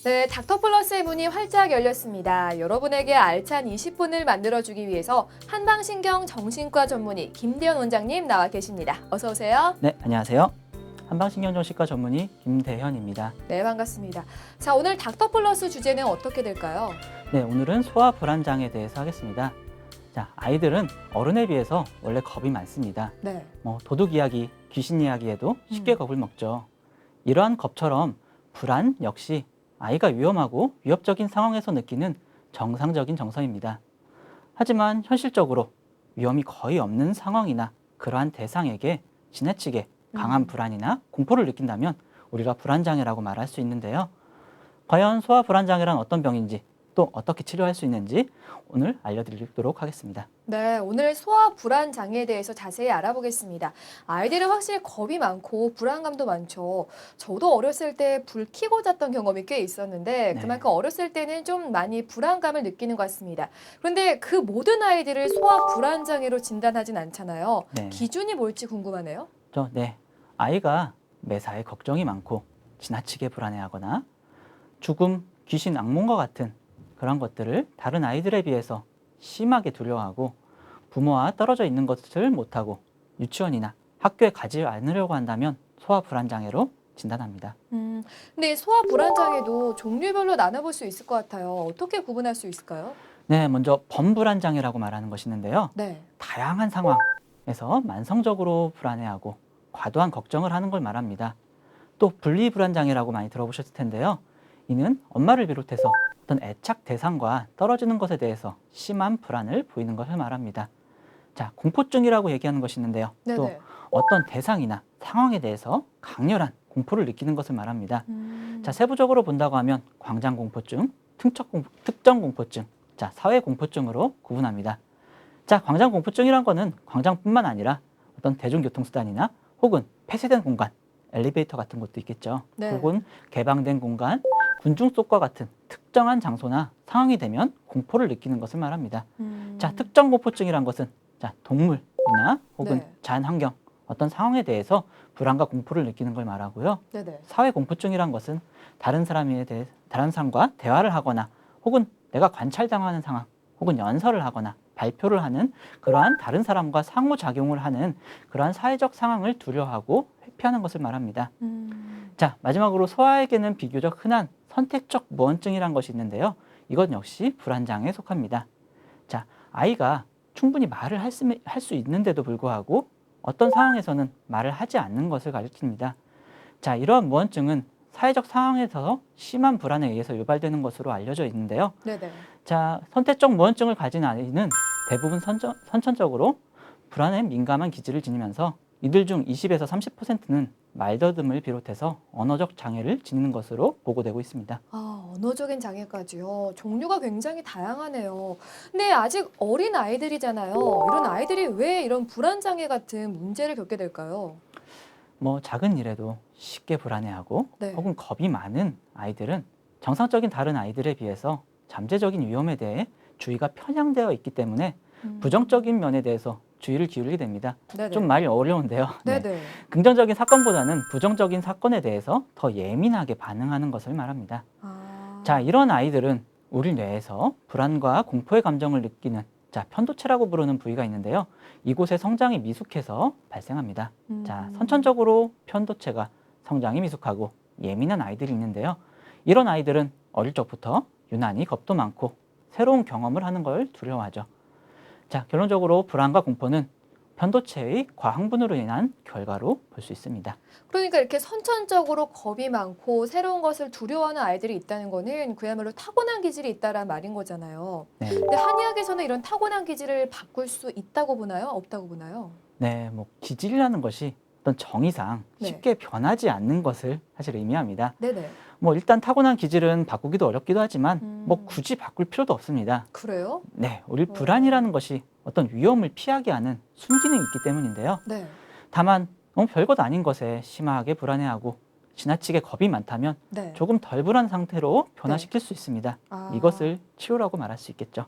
네, 닥터플러스의 문이 활짝 열렸습니다. 여러분에게 알찬 20분을 만들어주기 위해서 한방신경 정신과 전문의 김대현 원장님 나와 계십니다. 어서 오세요. 네, 안녕하세요. 한방신경정신과 전문의 김대현입니다. 네, 반갑습니다. 자, 오늘 닥터플러스 주제는 어떻게 될까요? 네, 오늘은 소화 불안장애에 대해서 하겠습니다. 자, 아이들은 어른에 비해서 원래 겁이 많습니다. 네. 도둑 이야기, 귀신 이야기에도 쉽게 겁을 먹죠. 이러한 겁처럼 불안 역시 아이가 위험하고 위협적인 상황에서 느끼는 정상적인 정서입니다. 하지만 현실적으로 위험이 거의 없는 상황이나 그러한 대상에게 지나치게 강한 불안이나 공포를 느낀다면 우리가 불안장애라고 말할 수 있는데요. 과연 소화 불안장애란 어떤 병인지 또 어떻게 치료할 수 있는지 오늘 알려드리도록 하겠습니다. 네, 오늘 소화 불안 장애에 대해서 자세히 알아보겠습니다. 아이들은 확실히 겁이 많고 불안감도 많죠. 저도 어렸을 때 불 켜고 잤던 경험이 꽤 있었는데 네. 그만큼 어렸을 때는 좀 많이 불안감을 느끼는 것 같습니다. 그런데 그 모든 아이들을 소화 불안 장애로 진단하진 않잖아요. 네. 기준이 뭘지 궁금하네요. 네. 아이가 매사에 걱정이 많고 지나치게 불안해하거나 죽음, 귀신, 악몽과 같은 그런 것들을 다른 아이들에 비해서 심하게 두려워하고 부모와 떨어져 있는 것을 못하고 유치원이나 학교에 가지 않으려고 한다면 소화 불안 장애로 진단합니다. 근데 소화 불안 장애도 종류별로 나눠볼 수 있을 것 같아요. 어떻게 구분할 수 있을까요? 네, 먼저 범불안 장애라고 말하는 것이 있는데요. 네. 다양한 상황에서 만성적으로 불안해하고 과도한 걱정을 하는 걸 말합니다. 또 분리불안 장애라고 많이 들어보셨을 텐데요. 이는 엄마를 비롯해서 어떤 애착 대상과 떨어지는 것에 대해서 심한 불안을 보이는 것을 말합니다. 자, 공포증이라고 얘기하는 것이 있는데요. 또 네네. 어떤 대상이나 상황에 대해서 강렬한 공포를 느끼는 것을 말합니다. 자, 세부적으로 본다고 하면 광장공포증, 특정공포증, 자, 사회공포증으로 구분합니다. 자, 광장공포증이란 거는 광장뿐만 아니라 어떤 대중교통수단이나 혹은 폐쇄된 공간, 엘리베이터 같은 곳도 있겠죠. 네. 혹은 개방된 공간, 군중 속과 같은 특정한 장소나 상황이 되면 공포를 느끼는 것을 말합니다. 자, 특정공포증이란 것은 자, 동물이나 혹은 네. 자연환경, 어떤 상황에 대해서 불안과 공포를 느끼는 걸 말하고요. 네네. 사회공포증이란 것은 다른 사람과 대화를 하거나 혹은 내가 관찰당하는 상황 혹은 연설을 하거나 발표를 하는 그러한 다른 사람과 상호작용을 하는 그러한 사회적 상황을 두려워하고 회피하는 것을 말합니다. 자, 마지막으로 소아에게는 비교적 흔한 선택적 무언증이란 것이 있는데요. 이건 역시 불안장애에 속합니다. 자, 아이가 충분히 말을 할 수 있는데도 불구하고 어떤 상황에서는 말을 하지 않는 것을 가리킵니다. 자, 이러한 무언증은 사회적 상황에서 심한 불안에 의해서 유발되는 것으로 알려져 있는데요. 네네. 자, 선택적 무언증을 가진 아이는 대부분 선천적으로 불안에 민감한 기질을 지니면서 이들 중 20에서 30%는 말더듬을 비롯해서 언어적 장애를 지니는 것으로 보고되고 있습니다. 아, 언어적인 장애까지요. 종류가 굉장히 다양하네요. 근데 아직 어린 아이들이잖아요. 이런 아이들이 왜 이런 불안 장애 같은 문제를 겪게 될까요? 작은 일에도 쉽게 불안해하고 네. 혹은 겁이 많은 아이들은 정상적인 다른 아이들에 비해서 잠재적인 위험에 대해 주의가 편향되어 있기 때문에 부정적인 면에 대해서 주의를 기울이게 됩니다. 네네. 좀 말이 어려운데요. 네. 네네. 긍정적인 사건보다는 부정적인 사건에 대해서 더 예민하게 반응하는 것을 말합니다. 아. 자, 이런 아이들은 우리 뇌에서 불안과 공포의 감정을 느끼는 자, 편도체라고 부르는 부위가 있는데요. 이곳의 성장이 미숙해서 발생합니다. 자, 선천적으로 편도체가 성장이 미숙하고 예민한 아이들이 있는데요. 이런 아이들은 어릴 적부터 유난히 겁도 많고 새로운 경험을 하는 걸 두려워하죠. 자, 결론적으로 불안과 공포는 편도체의 과흥분으로 인한 결과로 볼 수 있습니다. 그러니까 이렇게 선천적으로 겁이 많고 새로운 것을 두려워하는 아이들이 있다는 거는 그야말로 타고난 기질이 있다란 말인 거잖아요. 네. 근데 한의학에서는 이런 타고난 기질을 바꿀 수 있다고 보나요? 없다고 보나요? 네, 기질이라는 것이 어떤 정의상 네. 쉽게 변하지 않는 것을 사실 의미합니다. 네네. 일단 타고난 기질은 바꾸기도 어렵기도 하지만 굳이 바꿀 필요도 없습니다. 그래요? 네, 우리 불안이라는 것이 어떤 위험을 피하게 하는 순기능이 있기 때문인데요. 네. 다만 별것 아닌 것에 심하게 불안해하고 지나치게 겁이 많다면 네. 조금 덜 불안한 상태로 변화시킬 수 있습니다. 아. 이것을 치료라고 말할 수 있겠죠.